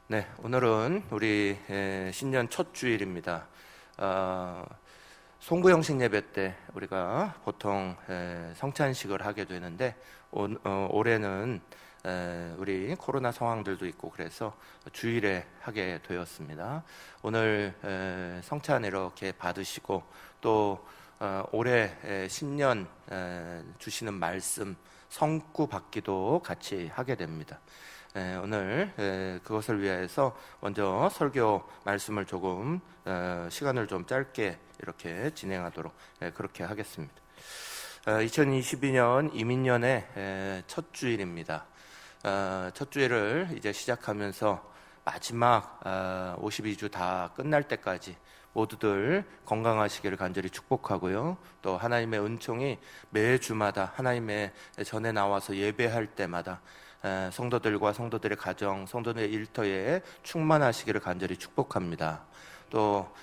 네, 오늘은 우리 신년 첫 주일입니다. 송구형식 예배 때 우리가 보통 성찬식을 하게 되는데 올해는 우리 코로나 상황들도 있고 그래서 주일에 하게 되었습니다. 오늘 성찬 이렇게 받으시고 또 올해 신년 주시는 말씀 성구 받기도 같이 하게 됩니다. 오늘 그것을 위해서 먼저 설교 말씀을 조금 시간을 좀 짧게 이렇게 진행하도록 그렇게 하겠습니다. 2022년 이민년의 첫 주일입니다. 첫 주일을 이제 시작하면서 마지막 52주 다 끝날 때까지 모두들 건강하시기를 간절히 축복하고요. 또 하나님의 은총이 매주마다 하나님의 전에 나와서 예배할 때마다 성도들과 성도들의 가정, 성도들의 일터에 충만하시기를 간절히 축복합니다. 또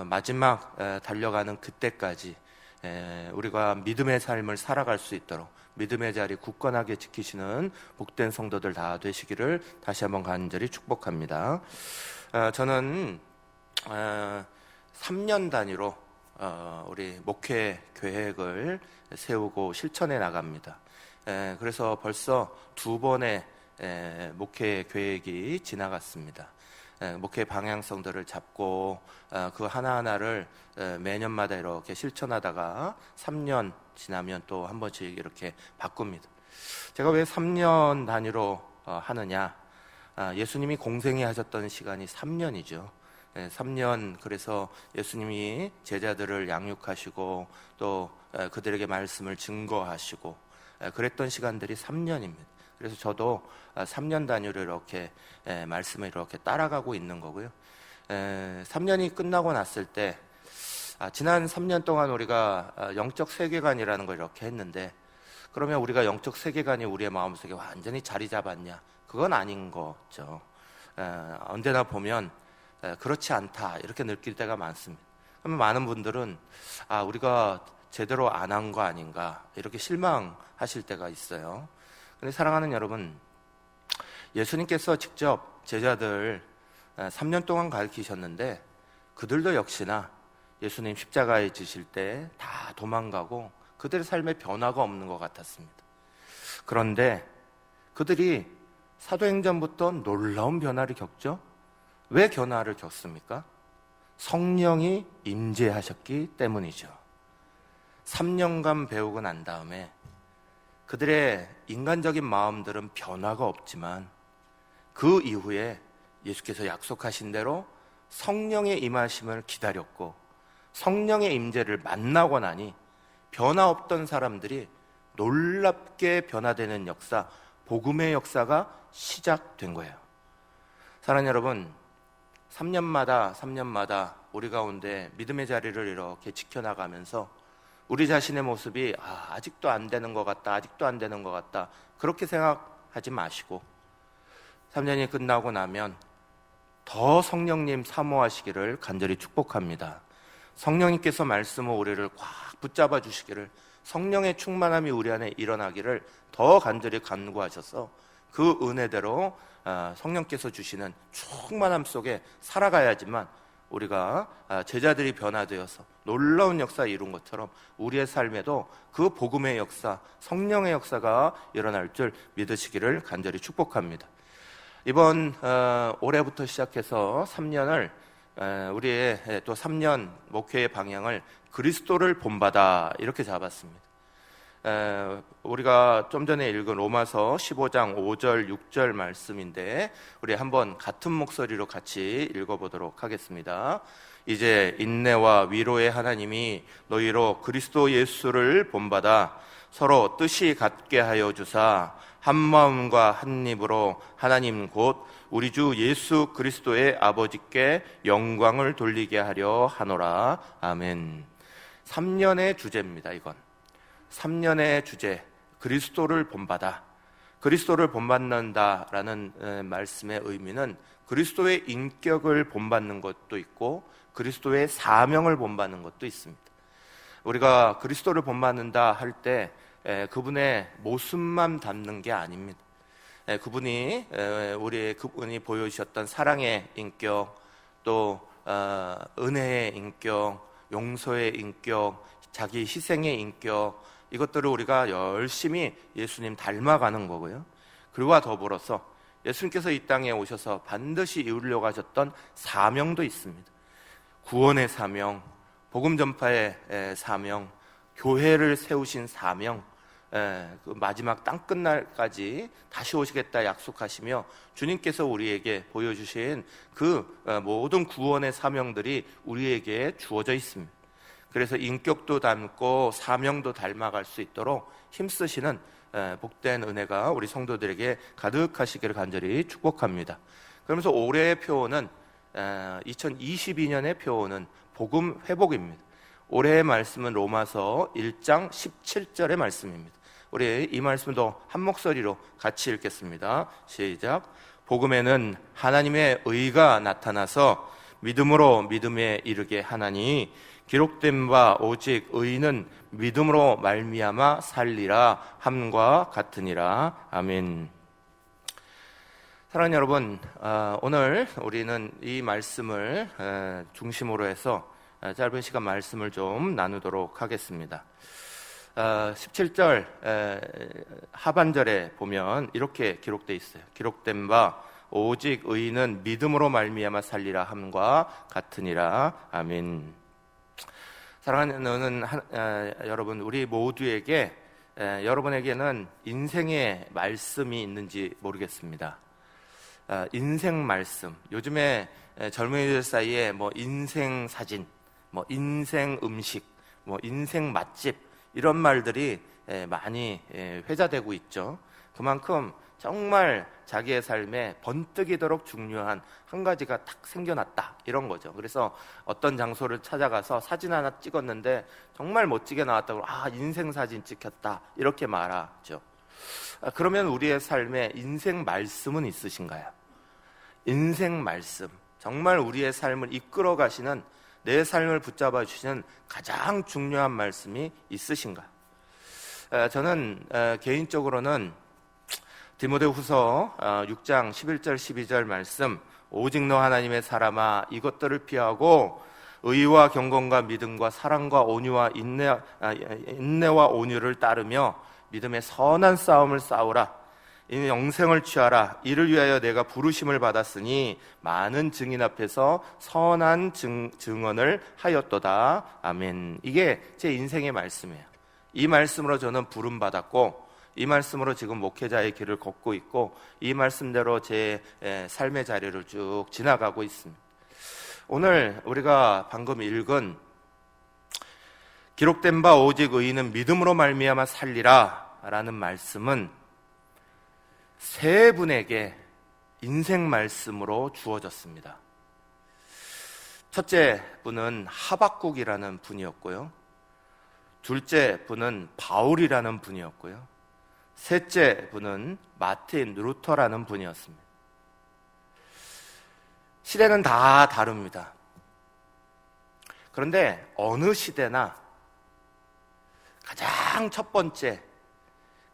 마지막 달려가는 그때까지 우리가 믿음의 삶을 살아갈 수 있도록 믿음의 자리 굳건하게 지키시는 복된 성도들 다 되시기를 다시 한번 간절히 축복합니다. 저는 3년 단위로 우리 목회 계획을 세우고 실천해 나갑니다. 그래서 벌써 2번의 목회 계획이 지나갔습니다. 목회 방향성들을 잡고 그 하나하나를 매년마다 이렇게 실천하다가 3년 지나면 또 한 번씩 이렇게 바꿉니다. 제가 왜 3년 단위로 하느냐? 예수님이 공생애 하셨던 시간이 3년이죠. 3년 그래서 예수님이 제자들을 양육하시고 또 그들에게 말씀을 증거하시고 그랬던 시간들이 3년입니다. 그래서 저도 3년 단위로 이렇게 말씀을 이렇게 따라가고 있는 거고요. 3년이 끝나고 났을 때 지난 3년 동안 우리가 영적 세계관이라는 걸 이렇게 했는데 그러면 우리가 영적 세계관이 우리의 마음속에 완전히 자리 잡았냐? 그건 아닌 거죠. 언제나 보면 그렇지 않다 이렇게 느낄 때가 많습니다. 그러면 많은 분들은 우리가 제대로 안 한 거 아닌가 이렇게 실망하실 때가 있어요. 근데 사랑하는 여러분, 예수님께서 직접 제자들 3년 동안 가르치셨는데 그들도 역시나 예수님 십자가에 지실 때 다 도망가고 그들의 삶에 변화가 없는 것 같았습니다. 그런데 그들이 사도행전부터 놀라운 변화를 겪죠. 왜 변화를 겪습니까? 성령이 임재하셨기 때문이죠. 3년간 배우고 난 다음에 그들의 인간적인 마음들은 변화가 없지만 그 이후에 예수께서 약속하신 대로 성령의 임하심을 기다렸고 성령의 임재를 만나고 나니 변화 없던 사람들이 놀랍게 변화되는 역사, 복음의 역사가 시작된 거예요. 사랑하는 여러분, 3년마다 우리 가운데 믿음의 자리를 이렇게 지켜나가면서 우리 자신의 모습이 아직도 안 되는 것 같다, 아직도 안 되는 것 같다 그렇게 생각하지 마시고 3년이 끝나고 나면 더 성령님 사모하시기를 간절히 축복합니다. 성령님께서 말씀으로 우리를 꽉 붙잡아 주시기를, 성령의 충만함이 우리 안에 일어나기를 더 간절히 간구하셔서 그 은혜대로 성령께서 주시는 충만함 속에 살아가야지만 우리가 제자들이 변화되어서 놀라운 역사 이룬 것처럼 우리의 삶에도 그 복음의 역사, 성령의 역사가 일어날 줄 믿으시기를 간절히 축복합니다. 이번 올해부터 시작해서 3년을 우리의 또 3년 목회의 방향을 그리스도를 본받아 이렇게 잡았습니다. 우리가 좀 전에 읽은 로마서 15장 5절 6절 말씀인데 우리 한번 같은 목소리로 같이 읽어보도록 하겠습니다. 이제 인내와 위로의 하나님이 너희로 그리스도 예수를 본받아 서로 뜻이 같게 하여 주사 한 마음과 한 입으로 하나님 곧 우리 주 예수 그리스도의 아버지께 영광을 돌리게 하려 하노라. 아멘. 3년의 주제입니다. 이건 3년의 주제, 그리스도를 본받아. 그리스도를 본받는다라는 말씀의 의미는 그리스도의 인격을 본받는 것도 있고 그리스도의 사명을 본받는 것도 있습니다. 우리가 그리스도를 본받는다 할 때 그분의 모습만 담는 게 아닙니다. 그분이 보여주셨던 사랑의 인격, 또 은혜의 인격, 용서의 인격, 자기 희생의 인격, 이것들을 우리가 열심히 예수님 닮아가는 거고요. 그와 더불어서 예수님께서 이 땅에 오셔서 반드시 이루려고 하셨던 사명도 있습니다. 구원의 사명, 복음 전파의 사명, 교회를 세우신 사명, 그 마지막 땅 끝날까지 다시 오시겠다 약속하시며 주님께서 우리에게 보여주신 그 모든 구원의 사명들이 우리에게 주어져 있습니다. 그래서 인격도 닮고 사명도 닮아갈 수 있도록 힘쓰시는 복된 은혜가 우리 성도들에게 가득하시기를 간절히 축복합니다. 그러면서 올해의 표어는 2022년의 표어는 복음 회복입니다. 올해의 말씀은 로마서 1장 17절의 말씀입니다. 우리 이 말씀도 한 목소리로 같이 읽겠습니다. 시작. 복음에는 하나님의 의가 나타나서 믿음으로 믿음에 이르게 하나니 기록된 바 오직 의인은 믿음으로 말미암아 살리라 함과 같으니라. 아멘. 사랑하는 여러분, 오늘 우리는 이 말씀을 중심으로 해서 짧은 시간 말씀을 좀 나누도록 하겠습니다. 17절 하반절에 보면 이렇게 기록되어 있어요. 기록된 바 오직 의인은 믿음으로 말미암아 살리라 함과 같으니라. 아멘. 사랑하는 여러분, 우리 모두에게 여러분에게는 인생의 말씀이 있는지 모르겠습니다. 인생 말씀. 요즘에 젊은이들 사이에 뭐 인생 사진, 뭐 인생 음식, 뭐 인생 맛집, 이런 말들이 많이 회자되고 있죠. 그만큼 정말 자기의 삶에 번뜩이도록 중요한 한 가지가 딱 생겨났다, 이런 거죠. 그래서 어떤 장소를 찾아가서 사진 하나 찍었는데 정말 멋지게 나왔다고, 인생 사진 찍혔다, 이렇게 말하죠. 그러면 우리의 삶에 인생 말씀은 있으신가요? 인생 말씀, 정말 우리의 삶을 이끌어 가시는, 내 삶을 붙잡아 주시는 가장 중요한 말씀이 있으신가? 저는 개인적으로는 디모데후서 6장 11절 12절 말씀, 오직 너 하나님의 사람아 이것들을 피하고 의와 경건과 믿음과 사랑과 온유와 인내와 온유를 따르며 믿음의 선한 싸움을 싸우라. 이는 영생을 취하라. 이를 위하여 내가 부르심을 받았으니 많은 증인 앞에서 선한 증언을 하였도다. 아멘. 이게 제 인생의 말씀이에요. 이 말씀으로 저는 부름받았고, 이 말씀으로 지금 목회자의 길을 걷고 있고, 이 말씀대로 제 삶의 자리를 쭉 지나가고 있습니다. 오늘 우리가 방금 읽은 기록된 바 오직 의인은 믿음으로 말미암아 살리라 라는 말씀은 세 분에게 인생 말씀으로 주어졌습니다. 첫째 분은 하박국이라는 분이었고요, 둘째 분은 바울이라는 분이었고요, 셋째 분은 마틴 루터라는 분이었습니다. 시대는 다 다릅니다. 그런데 어느 시대나 가장 첫 번째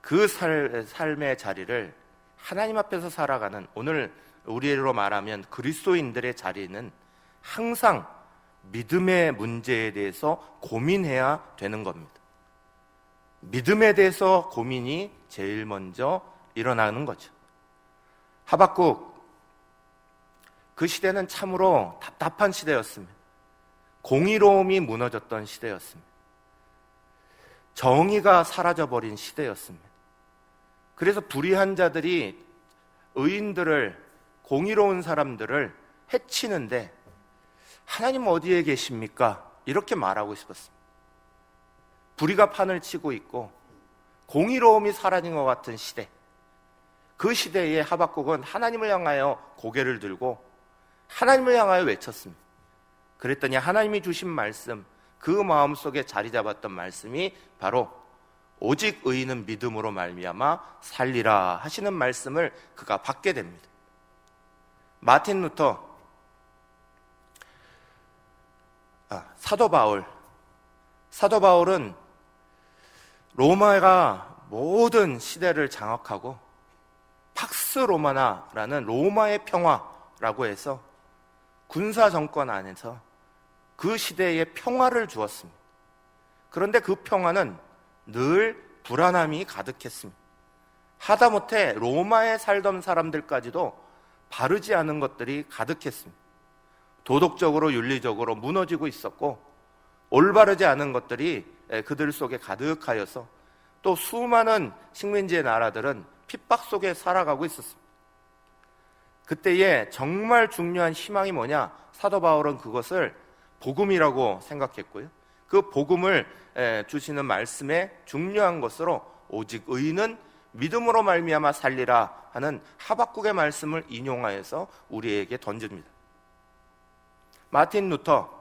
그 삶의 자리를 하나님 앞에서 살아가는, 오늘 우리로 말하면 그리스도인들의 자리는 항상 믿음의 문제에 대해서 고민해야 되는 겁니다. 믿음에 대해서 고민이 제일 먼저 일어나는 거죠. 하박국, 그 시대는 참으로 답답한 시대였습니다. 공의로움이 무너졌던 시대였습니다. 정의가 사라져버린 시대였습니다. 그래서 불의한 자들이 의인들을, 공의로운 사람들을 해치는데 하나님 어디에 계십니까? 이렇게 말하고 싶었습니다. 불의가 판을 치고 있고 공의로움이 사라진 것 같은 시대, 그 시대에 하박국은 하나님을 향하여 고개를 들고 하나님을 향하여 외쳤습니다. 그랬더니 하나님이 주신 말씀, 그 마음속에 자리 잡았던 말씀이 바로 오직 의인은 믿음으로 말미암아 살리라 하시는 말씀을 그가 받게 됩니다. 마틴 루터, 사도 바울은 로마가 모든 시대를 장악하고 팍스 로마나라는 로마의 평화라고 해서 군사 정권 안에서 그 시대에 평화를 주었습니다. 그런데 그 평화는 늘 불안함이 가득했습니다. 하다못해 로마에 살던 사람들까지도 바르지 않은 것들이 가득했습니다. 도덕적으로 윤리적으로 무너지고 있었고 올바르지 않은 것들이 그들 속에 가득하여서 또 수많은 식민지의 나라들은 핍박 속에 살아가고 있었습니다. 그때에 정말 중요한 희망이 뭐냐? 사도 바울은 그것을 복음이라고 생각했고요. 그 복음을 주시는 말씀의 중요한 것으로 오직 의인은 믿음으로 말미암아 살리라 하는 하박국의 말씀을 인용하여서 우리에게 던집니다. 마틴 루터,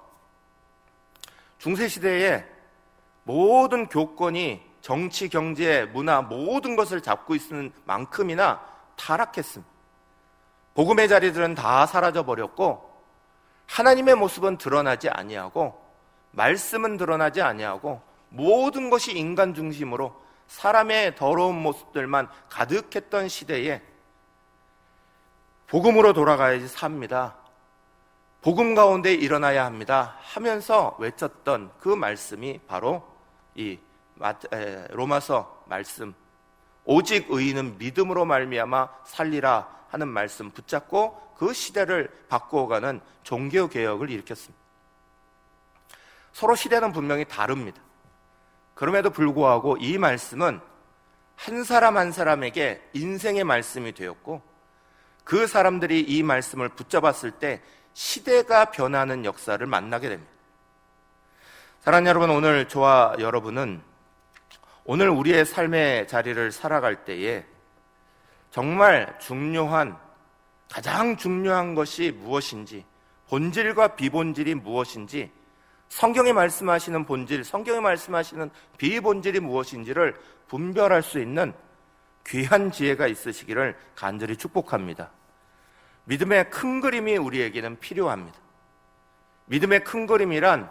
중세시대에 모든 교권이 정치, 경제, 문화 모든 것을 잡고 있는 만큼이나 타락했습니다. 복음의 자리들은 다 사라져버렸고 하나님의 모습은 드러나지 아니하고 말씀은 드러나지 아니하고 모든 것이 인간 중심으로 사람의 더러운 모습들만 가득했던 시대에 복음으로 돌아가야지 삽니다. 복음 가운데 일어나야 합니다 하면서 외쳤던 그 말씀이 바로 이 로마서 말씀, 오직 의인은 믿음으로 말미암아 살리라 하는 말씀 붙잡고 그 시대를 바꾸어가는 종교개혁을 일으켰습니다. 서로 시대는 분명히 다릅니다. 그럼에도 불구하고 이 말씀은 한 사람 한 사람에게 인생의 말씀이 되었고 그 사람들이 이 말씀을 붙잡았을 때 시대가 변하는 역사를 만나게 됩니다. 사랑하는 여러분, 오늘 저와 여러분은 오늘 우리의 삶의 자리를 살아갈 때에 정말 중요한, 가장 중요한 것이 무엇인지, 본질과 비본질이 무엇인지, 성경이 말씀하시는 본질, 성경이 말씀하시는 비본질이 무엇인지를 분별할 수 있는 귀한 지혜가 있으시기를 간절히 축복합니다. 믿음의 큰 그림이 우리에게는 필요합니다. 믿음의 큰 그림이란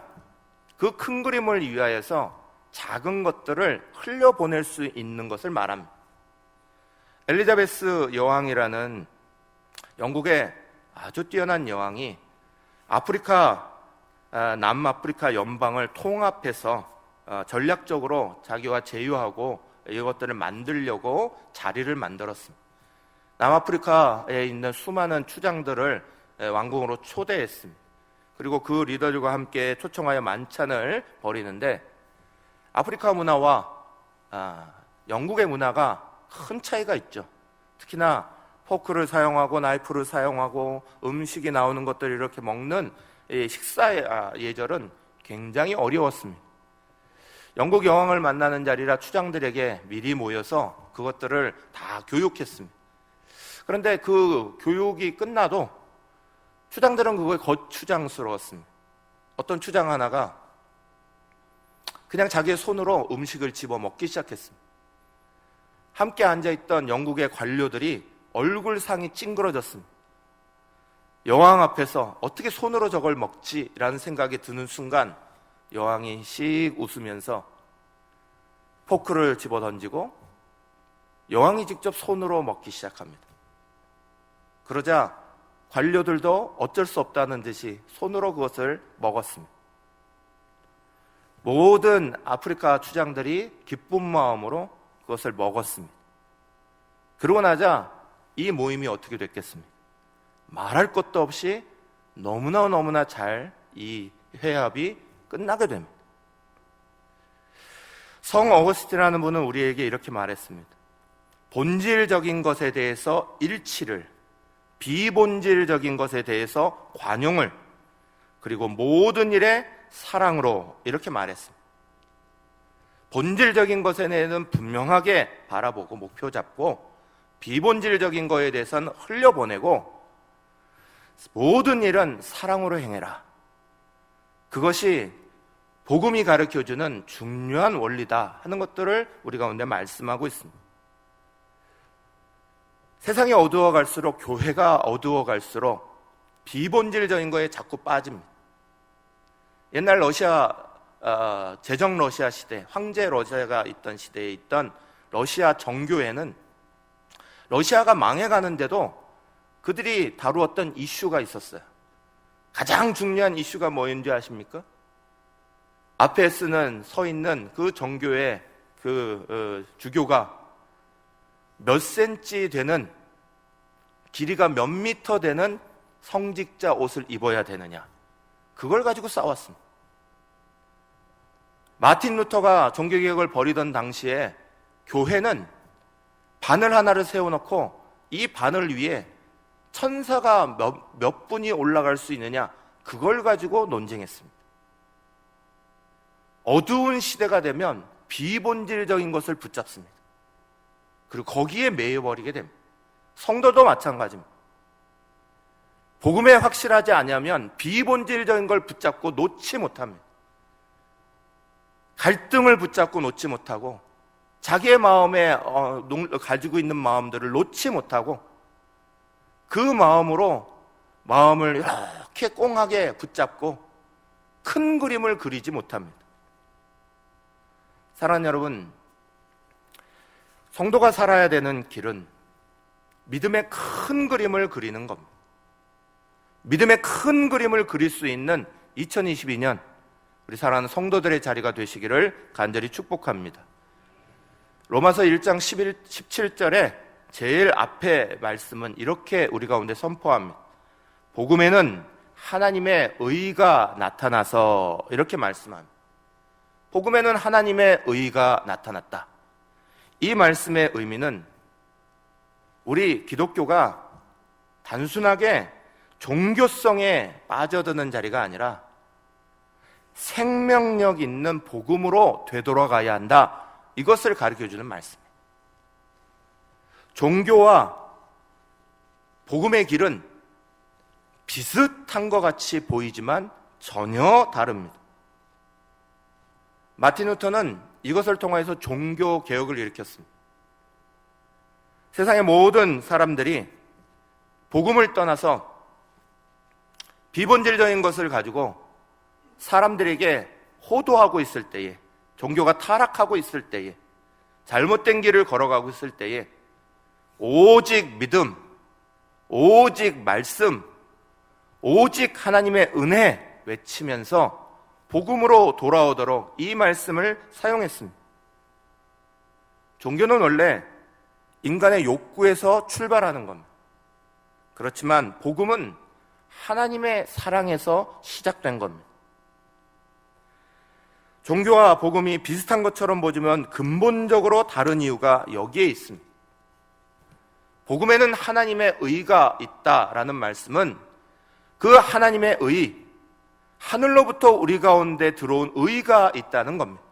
그 큰 그림을 위하여서 작은 것들을 흘려보낼 수 있는 것을 말합니다. 엘리자베스 여왕이라는 영국의 아주 뛰어난 여왕이 남아프리카 연방을 통합해서 전략적으로 자기와 제휴하고 이것들을 만들려고 자리를 만들었습니다. 남아프리카에 있는 수많은 추장들을 왕궁으로 초대했습니다. 그리고 그 리더들과 함께 초청하여 만찬을 벌이는데 아프리카 문화와 영국의 문화가 큰 차이가 있죠. 특히나 포크를 사용하고 나이프를 사용하고 음식이 나오는 것들을 이렇게 먹는 식사 예절은 굉장히 어려웠습니다. 영국 여왕을 만나는 자리라 추장들에게 미리 모여서 그것들을 다 교육했습니다. 그런데 그 교육이 끝나도 추장들은 그거에 거추장스러웠습니다. 어떤 추장 하나가 그냥 자기의 손으로 음식을 집어 먹기 시작했습니다. 함께 앉아있던 영국의 관료들이 얼굴상이 찡그러졌습니다. 여왕 앞에서 어떻게 손으로 저걸 먹지라는 생각이 드는 순간 여왕이 씩 웃으면서 포크를 집어 던지고 여왕이 직접 손으로 먹기 시작합니다. 그러자 관료들도 어쩔 수 없다는 듯이 손으로 그것을 먹었습니다. 모든 아프리카 추장들이 기쁜 마음으로 그것을 먹었습니다. 그러고 나자 이 모임이 어떻게 됐겠습니까? 말할 것도 없이 너무나 잘 이 회합이 끝나게 됩니다. 성 어거스틴이라는 분은 우리에게 이렇게 말했습니다. 본질적인 것에 대해서 일치를, 비본질적인 것에 대해서 관용을, 그리고 모든 일에 사랑으로, 이렇게 말했습니다. 본질적인 것에 대해서는 분명하게 바라보고 목표 잡고 비본질적인 것에 대해서는 흘려보내고 모든 일은 사랑으로 행해라. 그것이 복음이 가르쳐주는 중요한 원리다 하는 것들을 우리 가운데 말씀하고 있습니다. 세상이 어두워갈수록, 교회가 어두워갈수록 비본질적인 거에 자꾸 빠집니다. 옛날 제정 러시아 시대, 황제 러시아가 있던 시대에 있던 러시아 정교회는 러시아가 망해가는데도 그들이 다루었던 이슈가 있었어요. 가장 중요한 이슈가 뭐였는지 아십니까? 앞에 서 있는 그 종교의 주교가 몇 센치 되는, 길이가 몇 미터 되는 성직자 옷을 입어야 되느냐, 그걸 가지고 싸웠습니다. 마틴 루터가 종교개혁을 벌이던 당시에 교회는 바늘 하나를 세워놓고 이 바늘 위에 천사가 몇 분이 올라갈 수 있느냐, 그걸 가지고 논쟁했습니다. 어두운 시대가 되면 비본질적인 것을 붙잡습니다. 그리고 거기에 매여버리게 됩니다. 성도도 마찬가지입니다. 복음에 확실하지 않으면 비본질적인 걸 붙잡고 놓지 못합니다. 갈등을 붙잡고 놓지 못하고 자기의 마음에 가지고 있는 마음들을 놓지 못하고 그 마음으로 마음을 이렇게 꽁하게 붙잡고 큰 그림을 그리지 못합니다. 사랑하는 여러분, 성도가 살아야 되는 길은 믿음의 큰 그림을 그리는 겁니다. 믿음의 큰 그림을 그릴 수 있는 2022년 우리 사랑하는 성도들의 자리가 되시기를 간절히 축복합니다. 로마서 1장 17절에 제일 앞에 말씀은 이렇게 우리 가운데 선포합니다. 복음에는 하나님의 의가 나타나서, 이렇게 말씀합니다. 복음에는 하나님의 의가 나타났다. 이 말씀의 의미는 우리 기독교가 단순하게 종교성에 빠져드는 자리가 아니라 생명력 있는 복음으로 되돌아가야 한다, 이것을 가르쳐주는 말씀이에요. 종교와 복음의 길은 비슷한 것 같이 보이지만 전혀 다릅니다. 마틴 루터는 이것을 통해서 종교 개혁을 일으켰습니다. 세상의 모든 사람들이 복음을 떠나서 비본질적인 것을 가지고 사람들에게 호도하고 있을 때에, 종교가 타락하고 있을 때에, 잘못된 길을 걸어가고 있을 때에 오직 믿음, 오직 말씀, 오직 하나님의 은혜 외치면서 복음으로 돌아오도록 이 말씀을 사용했습니다. 종교는 원래 인간의 욕구에서 출발하는 겁니다. 그렇지만 복음은 하나님의 사랑에서 시작된 겁니다. 종교와 복음이 비슷한 것처럼 보지만 근본적으로 다른 이유가 여기에 있습니다. 복음에는 하나님의 의가 있다라는 말씀은 그 하나님의 의, 하늘로부터 우리 가운데 들어온 의가 있다는 겁니다.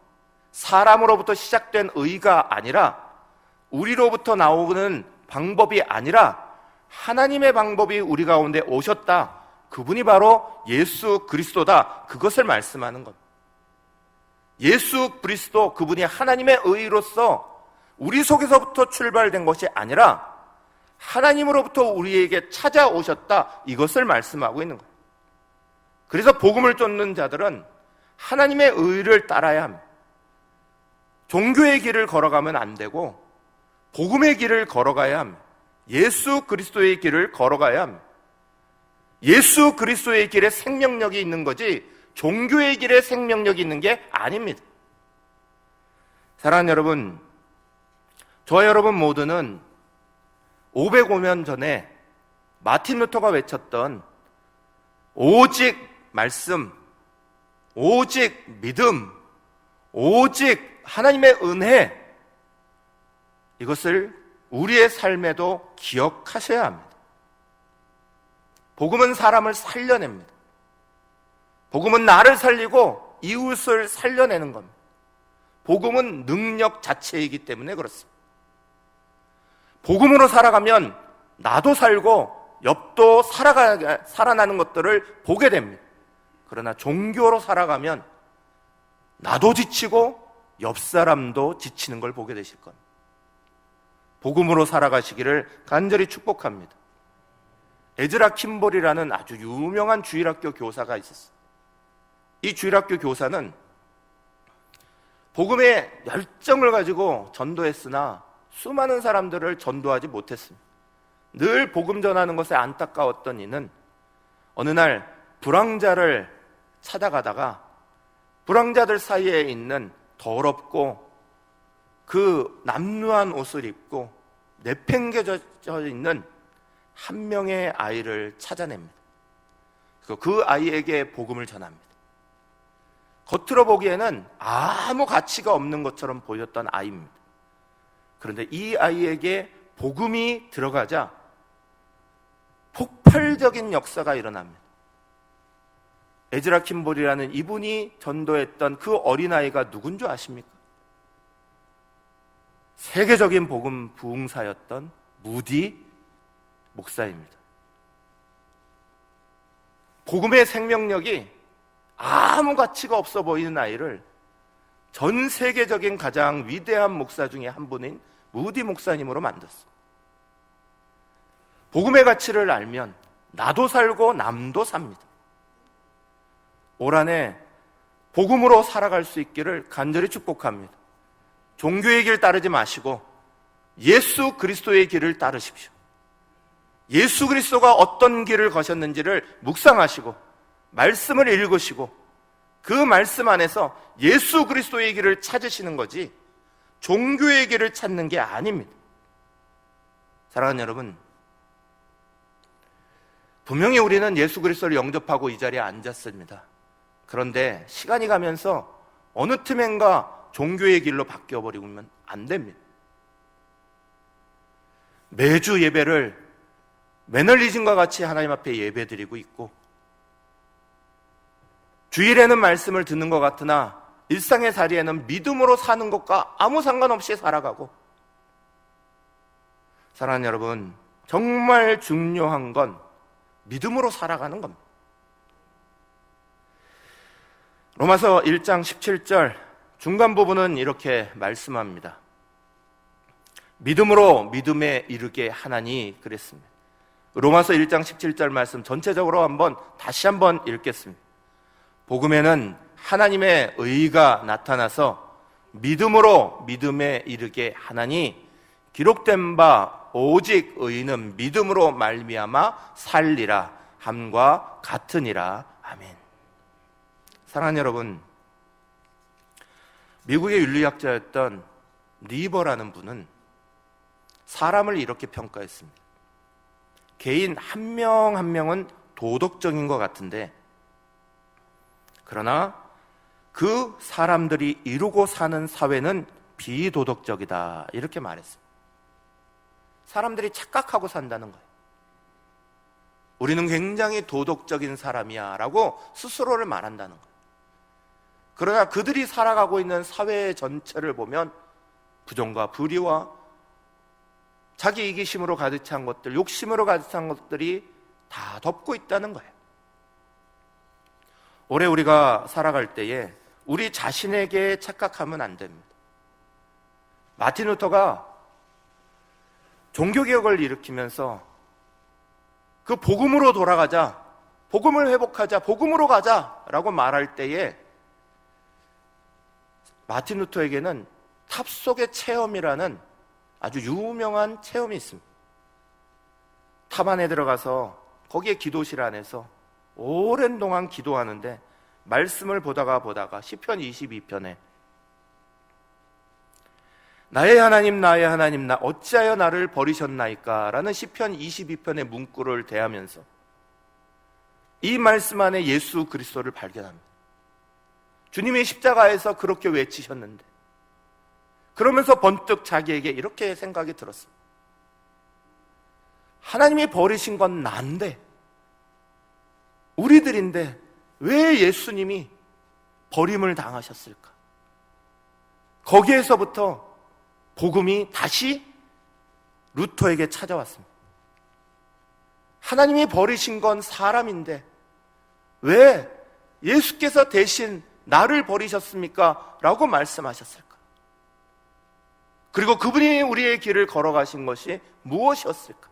사람으로부터 시작된 의가 아니라, 우리로부터 나오는 방법이 아니라 하나님의 방법이 우리 가운데 오셨다. 그분이 바로 예수 그리스도다. 그것을 말씀하는 겁니다. 예수 그리스도, 그분이 하나님의 의로서 우리 속에서부터 출발된 것이 아니라 하나님으로부터 우리에게 찾아오셨다. 이것을 말씀하고 있는 거예요. 그래서 복음을 쫓는 자들은 하나님의 의를 따라야 합니다. 종교의 길을 걸어가면 안 되고 복음의 길을 걸어가야 합니다. 예수 그리스도의 길을 걸어가야 합니다. 예수 그리스도의 길에 생명력이 있는 거지 종교의 길에 생명력이 있는 게 아닙니다. 사랑하는 여러분, 저와 여러분 모두는 505년 전에 마틴 루터가 외쳤던 오직 말씀, 오직 믿음, 오직 하나님의 은혜, 이것을 우리의 삶에도 기억하셔야 합니다. 복음은 사람을 살려냅니다. 복음은 나를 살리고 이웃을 살려내는 겁니다. 복음은 능력 자체이기 때문에 그렇습니다. 복음으로 살아가면 나도 살고 옆도 살아나는 것들을 보게 됩니다. 그러나 종교로 살아가면 나도 지치고 옆 사람도 지치는 걸 보게 되실 겁니다. 복음으로 살아가시기를 간절히 축복합니다. 에즈라 킴볼이라는 아주 유명한 주일학교 교사가 있었어요. 이 주일학교 교사는 복음의 열정을 가지고 전도했으나 수많은 사람들을 전도하지 못했습니다. 늘 복음 전하는 것에 안타까웠던 이는 어느 날 불황자를 찾아가다가 불황자들 사이에 있는 더럽고 그 남루한 옷을 입고 내팽개져 있는 한 명의 아이를 찾아냅니다. 그 아이에게 복음을 전합니다. 겉으로 보기에는 아무 가치가 없는 것처럼 보였던 아이입니다. 그런데 이 아이에게 복음이 들어가자 폭발적인 역사가 일어납니다. 에즈라 킴볼이라는 이분이 전도했던 그 어린아이가 누군 줄 아십니까? 세계적인 복음 부흥사였던 무디 목사입니다. 복음의 생명력이 아무 가치가 없어 보이는 아이를 전 세계적인 가장 위대한 목사 중에 한 분인 무디 목사님으로 만들었습니다. 복음의 가치를 알면 나도 살고 남도 삽니다. 올 한해 복음으로 살아갈 수 있기를 간절히 축복합니다. 종교의 길 따르지 마시고 예수 그리스도의 길을 따르십시오. 예수 그리스도가 어떤 길을 거셨는지를 묵상하시고 말씀을 읽으시고 그 말씀 안에서 예수 그리스도의 길을 찾으시는 거지 종교의 길을 찾는 게 아닙니다. 사랑하는 여러분, 분명히 우리는 예수 그리스도를 영접하고 이 자리에 앉았습니다. 그런데 시간이 가면서 어느 틈엔가 종교의 길로 바뀌어버리면 안 됩니다. 매주 예배를 매너리즘과 같이 하나님 앞에 예배드리고 있고 주일에는 말씀을 듣는 것 같으나 일상의 자리에는 믿음으로 사는 것과 아무 상관없이 살아가고, 사랑하는 여러분, 정말 중요한 건 믿음으로 살아가는 겁니다. 로마서 1장 17절 중간 부분은 이렇게 말씀합니다. 믿음으로 믿음에 이르게 하나니 그랬습니다. 로마서 1장 17절 말씀 전체적으로 다시 한번 읽겠습니다. 복음에는 하나님의 의가 나타나서 믿음으로 믿음에 이르게 하나니 기록된 바 오직 의인은 믿음으로 말미암아 살리라 함과 같으니라. 아멘. 사랑하는 여러분, 미국의 윤리학자였던 리버라는 분은 사람을 이렇게 평가했습니다. 개인 한 명 한 명은 도덕적인 것 같은데 그러나 그 사람들이 이루고 사는 사회는 비도덕적이다, 이렇게 말했습니다. 사람들이 착각하고 산다는 거예요. 우리는 굉장히 도덕적인 사람이야 라고 스스로를 말한다는 거예요. 그러나 그들이 살아가고 있는 사회 전체를 보면 부정과 불의와 자기 이기심으로 가득 찬 것들, 욕심으로 가득 찬 것들이 다 덮고 있다는 거예요. 올해 우리가 살아갈 때에 우리 자신에게 착각하면 안 됩니다. 마틴 루터가 종교개혁을 일으키면서 그 복음으로 돌아가자, 복음을 회복하자, 복음으로 가자라고 말할 때에 마틴 루터에게는 탑 속의 체험이라는 아주 유명한 체험이 있습니다. 탑 안에 들어가서 거기에 기도실 안에서 오랜 동안 기도하는데 말씀을 보다가 시편 22편에 나의 하나님 나 어찌하여 나를 버리셨나이까 라는 시편 22편의 문구를 대하면서 이 말씀 안에 예수 그리스도를 발견합니다. 주님이 십자가에서 그렇게 외치셨는데, 그러면서 번뜩 자기에게 이렇게 생각이 들었습니다. 하나님이 버리신 건 난데, 우리들인데 왜 예수님이 버림을 당하셨을까? 거기에서부터 복음이 다시 루터에게 찾아왔습니다. 하나님이 버리신 건 사람인데 왜 예수께서 대신 나를 버리셨습니까? 라고 말씀하셨을까? 그리고 그분이 우리의 길을 걸어가신 것이 무엇이었을까?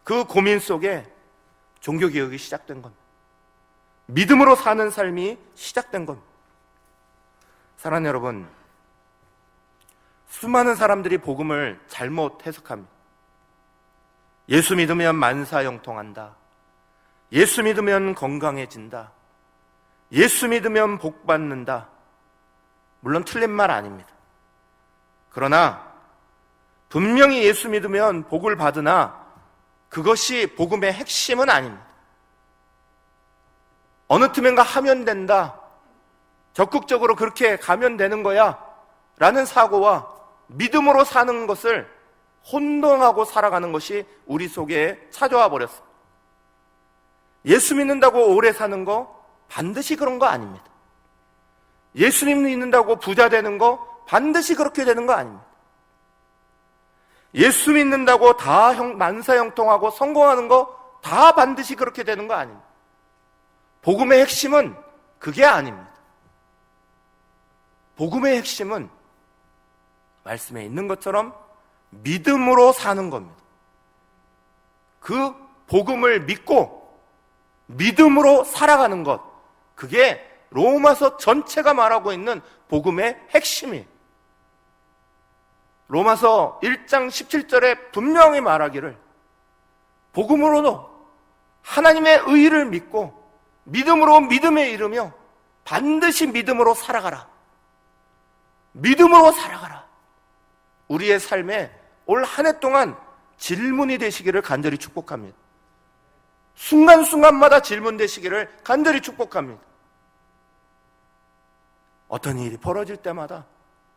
그 고민 속에 종교개혁이 시작된 겁니다. 믿음으로 사는 삶이 시작된 겁니다. 사랑하는 여러분, 수많은 사람들이 복음을 잘못 해석합니다. 예수 믿으면 만사형통한다. 예수 믿으면 건강해진다. 예수 믿으면 복 받는다. 물론 틀린 말 아닙니다. 그러나 분명히 예수 믿으면 복을 받으나 그것이 복음의 핵심은 아닙니다. 어느 틈엔가 하면 된다. 적극적으로 그렇게 가면 되는 거야. 라는 사고와 믿음으로 사는 것을 혼동하고 살아가는 것이 우리 속에 찾아와 버렸습니다. 예수 믿는다고 오래 사는 거 반드시 그런 거 아닙니다. 예수님 믿는다고 부자 되는 거 반드시 그렇게 되는 거 아닙니다. 예수 믿는다고 다 만사형통하고 성공하는 거 다 반드시 그렇게 되는 거 아닙니다. 복음의 핵심은 그게 아닙니다. 복음의 핵심은 말씀에 있는 것처럼 믿음으로 사는 겁니다. 그 복음을 믿고 믿음으로 살아가는 것, 그게 로마서 전체가 말하고 있는 복음의 핵심이에요. 로마서 1장 17절에 분명히 말하기를 복음으로도 하나님의 의를 믿고 믿음으로 믿음에 이르며 반드시 믿음으로 살아가라. 믿음으로 살아가라. 우리의 삶에 올 한 해 동안 질문이 되시기를 간절히 축복합니다. 순간순간마다 질문 되시기를 간절히 축복합니다. 어떤 일이 벌어질 때마다,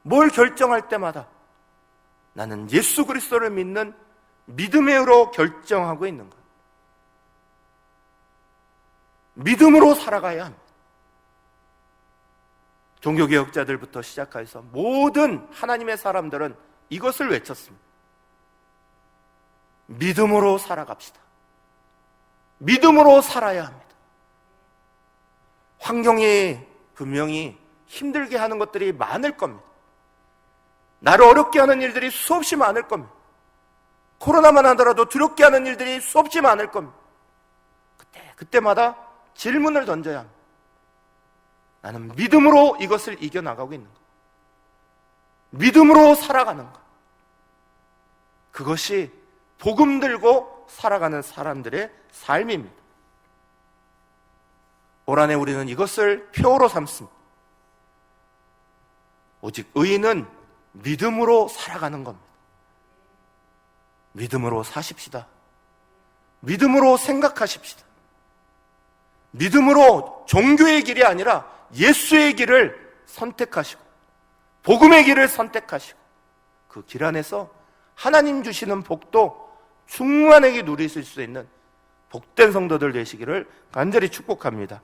뭘 결정할 때마다 나는 예수 그리스도를 믿는 믿음으로 결정하고 있는 것. 믿음으로 살아가야 합니다. 종교개혁자들부터 시작해서 모든 하나님의 사람들은 이것을 외쳤습니다. 믿음으로 살아갑시다. 믿음으로 살아야 합니다. 환경이 분명히 힘들게 하는 것들이 많을 겁니다. 나를 어렵게 하는 일들이 수없이 많을 겁니다. 코로나만 하더라도 두렵게 하는 일들이 수없이 많을 겁니다. 그때마다 질문을 던져야 합니다. 나는 믿음으로 이것을 이겨나가고 있는 것. 믿음으로 살아가는 것. 그것이 복음 들고 살아가는 사람들의 삶입니다. 올 한 해 우리는 이것을 표로 삼습니다. 오직 의인은 믿음으로 살아가는 겁니다. 믿음으로 사십시다. 믿음으로 생각하십시다. 믿음으로 종교의 길이 아니라 예수의 길을 선택하시고 복음의 길을 선택하시고 그 길 안에서 하나님 주시는 복도 충만하게 누리실 수 있는 복된 성도들 되시기를 간절히 축복합니다.